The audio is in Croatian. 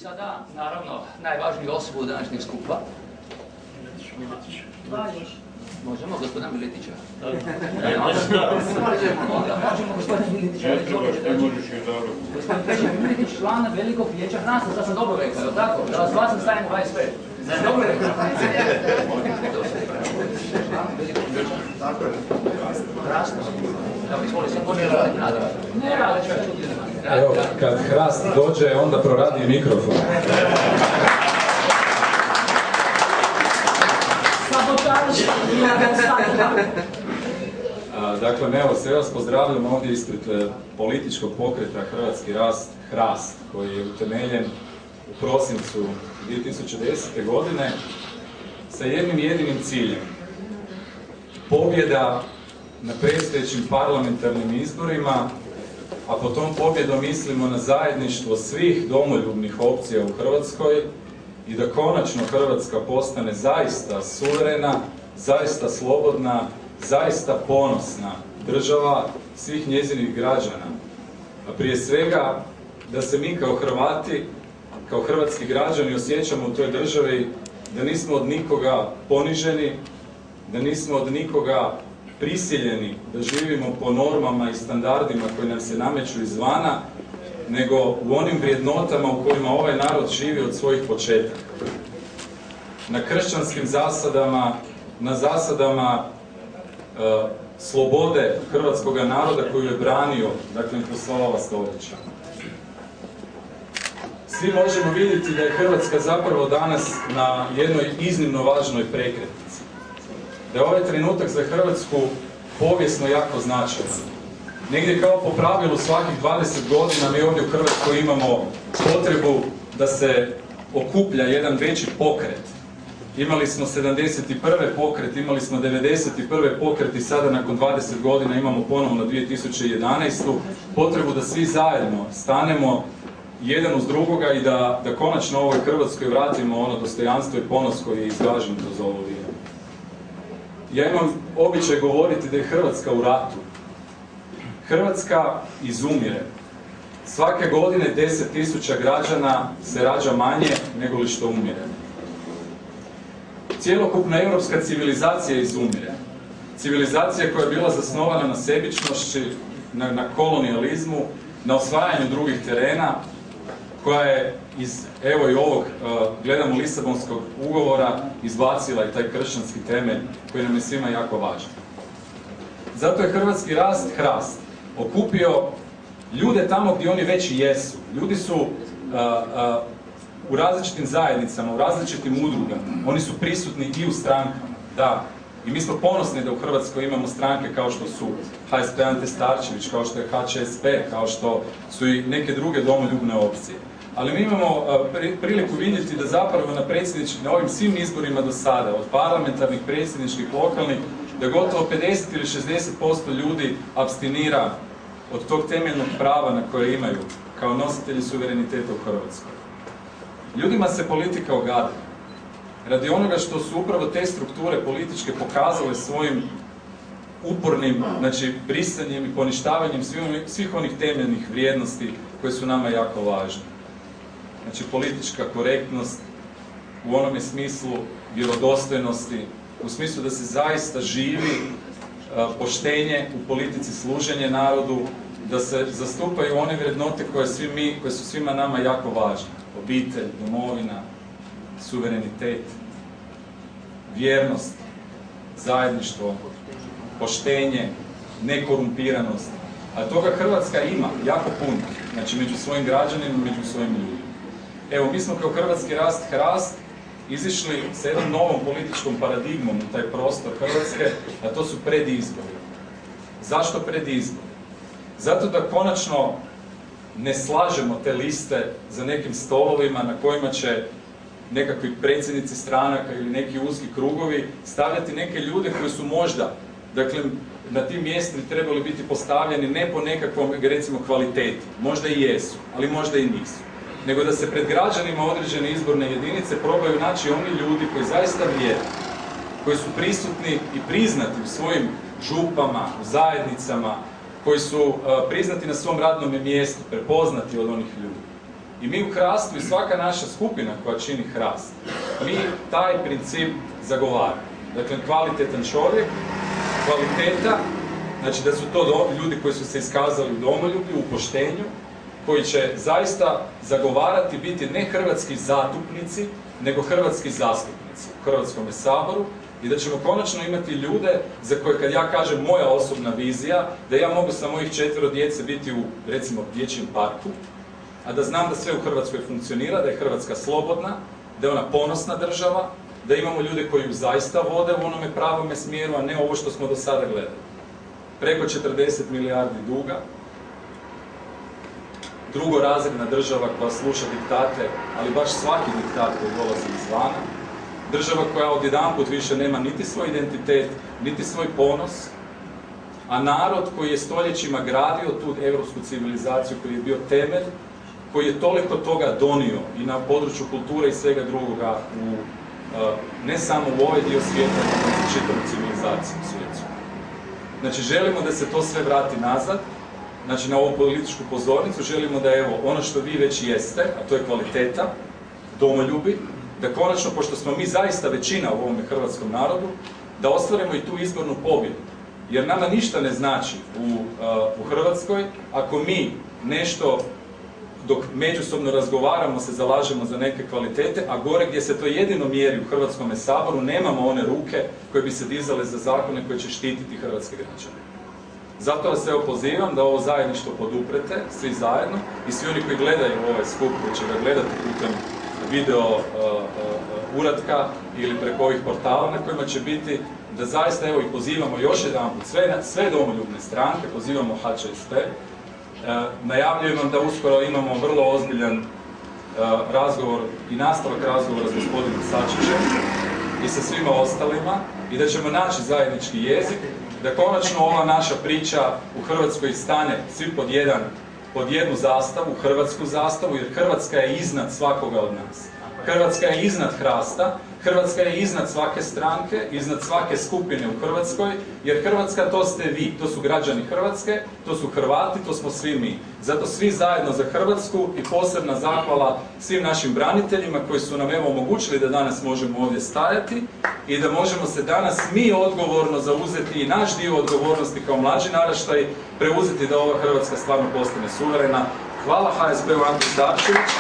sada, naravno, najvažniju osobu današnjeg skupa. Možemo gospodina Miletića? Možemo gospodina Miletića. Gospodin Peđa Miletić, član Velikog vijeća HRAST-a, sad sam dobro rekao, je li tako? Da vas glasam stavim u HSP. Dobro rekao. Tako je. HRAST. Evo, izvoli, sad možete raditi nadal. Ne radi čovjek. Evo, kad HRAST dođe, onda proradi mikrofon. Dakle, evo, sve vas pozdravljam ovdje ispred političkog pokreta Hrvatski rast, HRAST, koji je utemeljen u prosincu 2010. godine sa jednim jedinim ciljem. Pobjeda na predstojećim parlamentarnim izborima, a po tom pobjedom mislimo na zajedništvo svih domoljubnih opcija u Hrvatskoj i da konačno Hrvatska postane zaista suverena, zaista slobodna, zaista ponosna država svih njezinih građana. A prije svega da se mi kao Hrvati, kao hrvatski građani osjećamo u toj državi da nismo od nikoga poniženi, da nismo od nikoga prisiljeni da živimo po normama i standardima koji nam se nameću izvana, nego u onim vrijednotama u kojima ovaj narod živi od svojih početaka. Na kršćanskim zasadama, na zasadama slobode hrvatskog naroda koju je branio, dakle, kroz sva ova stoljeća. Svi možemo vidjeti da je Hrvatska zapravo danas na jednoj iznimno važnoj prekretnici. Da je ovaj trenutak za Hrvatsku povijesno jako značajan. Negdje kao po pravilu svakih 20 godina mi ovdje u Hrvatskoj imamo potrebu da se okuplja jedan veći pokret. Imali smo 71. pokret, imali smo 91. pokret i sada nakon 20 godina imamo ponovno 2011. potrebu da svi zajedno stanemo jedan uz drugoga i da konačno ovoj Hrvatskoj vratimo ono dostojanstvo i ponos koji je izgažen kroz ovo vrijeme. Ja imam običaj govoriti da je Hrvatska u ratu. Hrvatska izumire. Svake godine 10.000 građana se rađa manje nego li što umire. Cijelokupna europska civilizacija izumire. Civilizacija koja je bila zasnovana na sebičnošći, na kolonijalizmu, na osvajanju drugih terena, koja je iz, evo i ovog, gledamo Lisabonskog ugovora, izbacila i taj kršćanski temelj koji nam je svima jako važan. Zato je Hrvatski rast, HRAST, okupio ljude tamo gdje oni već i jesu. Ljudi su u različitim zajednicama, u različitim udrugama. Oni su prisutni i u strankama, da. I mi smo ponosni da u Hrvatskoj imamo stranke kao što su HSP Ante Starčević, kao što je HČSP, kao što su i neke druge domoljubne opcije. Ali mi imamo priliku vidjeti da zapravo na ovim svim izborima do sada, od parlamentarnih, predsjedničkih, lokalnih, da gotovo 50 ili 60% ljudi apstinira od tog temeljnog prava na koje imaju kao nositelji suvereniteta u Hrvatskoj. Ljudima se politika ogada. Radi onoga što su upravo te strukture političke pokazale svojim upornim, znači, brisanjem i poništavanjem svih onih temeljnih vrijednosti koje su nama jako važne. Znači, politička korektnost u onome smislu vjerodostojnosti, u smislu da se zaista živi poštenje u politici, služenje narodu, da se zastupaju one vrednote koje su svima nama jako važne. Obitelj, domovina, suverenitet, vjernost, zajedništvo, poštenje, nekorumpiranost. A toga Hrvatska ima jako puno, znači među svojim građanima, među svojim ljudima. Evo, mi smo kao Hrvatski rast, HRAST, izišli sa jednom novom političkom paradigmom u taj prostor Hrvatske, a to su predizbori. Zašto predizbori? Zato da konačno ne slažemo te liste za nekim stolovima na kojima će nekakvi predsjednici stranaka ili neki uski krugovi stavljati neke ljude koji su možda, dakle, na tim mjestima trebali biti postavljeni ne po nekakvom, recimo, kvaliteti. Možda i jesu, ali možda i nisu. Nego da se pred građanima određene izborne jedinice probaju naći oni ljudi koji zaista vrijede, koji su prisutni i priznati u svojim župama, u zajednicama, koji su priznati na svom radnom mjestu, prepoznati od onih ljudi. I mi u Hrastu i svaka naša skupina koja čini Hrast, mi taj princip zagovaramo. Dakle, kvalitetan čovjek, kvaliteta, znači da su to ljudi koji su se iskazali u domoljublju, u poštenju, koji će zaista zagovarati, biti ne hrvatski zatupnici, nego hrvatski zastupnici u Hrvatskome saboru i da ćemo konačno imati ljude za koje kad ja kažem moja osobna vizija, da ja mogu sa mojih 4 djece biti u, recimo, dječjem parku, a da znam da sve u Hrvatskoj funkcionira, da je Hrvatska slobodna, da je ona ponosna država, da imamo ljude koji ju zaista vode u onome pravome smjeru, a ne ovo što smo do sada gledali. Preko 40 milijardi duga, drugorazredna država koja sluša diktate, ali baš svaki diktat koji dolazi izvana, država koja odjedanput više nema niti svoj identitet, niti svoj ponos, a narod koji je stoljećima gradio tu europsku civilizaciju, koji je bio temelj, koji je toliko toga donio i na području kulture i svega drugoga ne samo u ovaj dio svijeta, nego i čitavu civilizaciju u svijetu. Znači, želimo da se to sve vrati nazad, znači na ovu političku pozornicu, želimo da evo ono što vi već jeste, a to je kvaliteta, domoljubi, da konačno, pošto smo mi zaista većina u ovome hrvatskom narodu, da ostvarimo i tu izbornu pobjedu. Jer nama ništa ne znači u Hrvatskoj ako mi nešto, dok međusobno razgovaramo, se zalažemo za neke kvalitete, a gore gdje se to jedino mjeri u Hrvatskome saboru, nemamo one ruke koje bi se dizale za zakone koje će štititi hrvatske građane. Zato vas evo pozivam da ovo zajedništvo poduprete, svi zajedno, i svi oni koji gledaju ovaj skup, koji će ga gledati putem video uratka ili preko ovih portala na kojima će biti, da zaista evo i pozivamo još jedanput sve domoljubne stranke, pozivamo HČSP, najavljujem vam da uskoro imamo vrlo ozbiljan razgovor i nastavak razgovora s gospodinom Sačićem i sa svima ostalima i da ćemo naći zajednički jezik, da konačno ova naša priča u Hrvatskoj stane svi pod jednu zastavu, hrvatsku zastavu, jer Hrvatska je iznad svakoga od nas. Hrvatska je iznad Hrasta, Hrvatska je iznad svake stranke, iznad svake skupine u Hrvatskoj, jer Hrvatska to ste vi, to su građani Hrvatske, to su Hrvati, to smo svi mi. Zato svi zajedno za Hrvatsku i posebna zahvala svim našim braniteljima koji su nam evo omogućili da danas možemo ovdje stajati i da možemo se danas mi odgovorno zauzeti i naš dio odgovornosti kao mlađi naraštaj preuzeti da ova Hrvatska stvarno postane suverena. Hvala HSP-u Ante Starčević.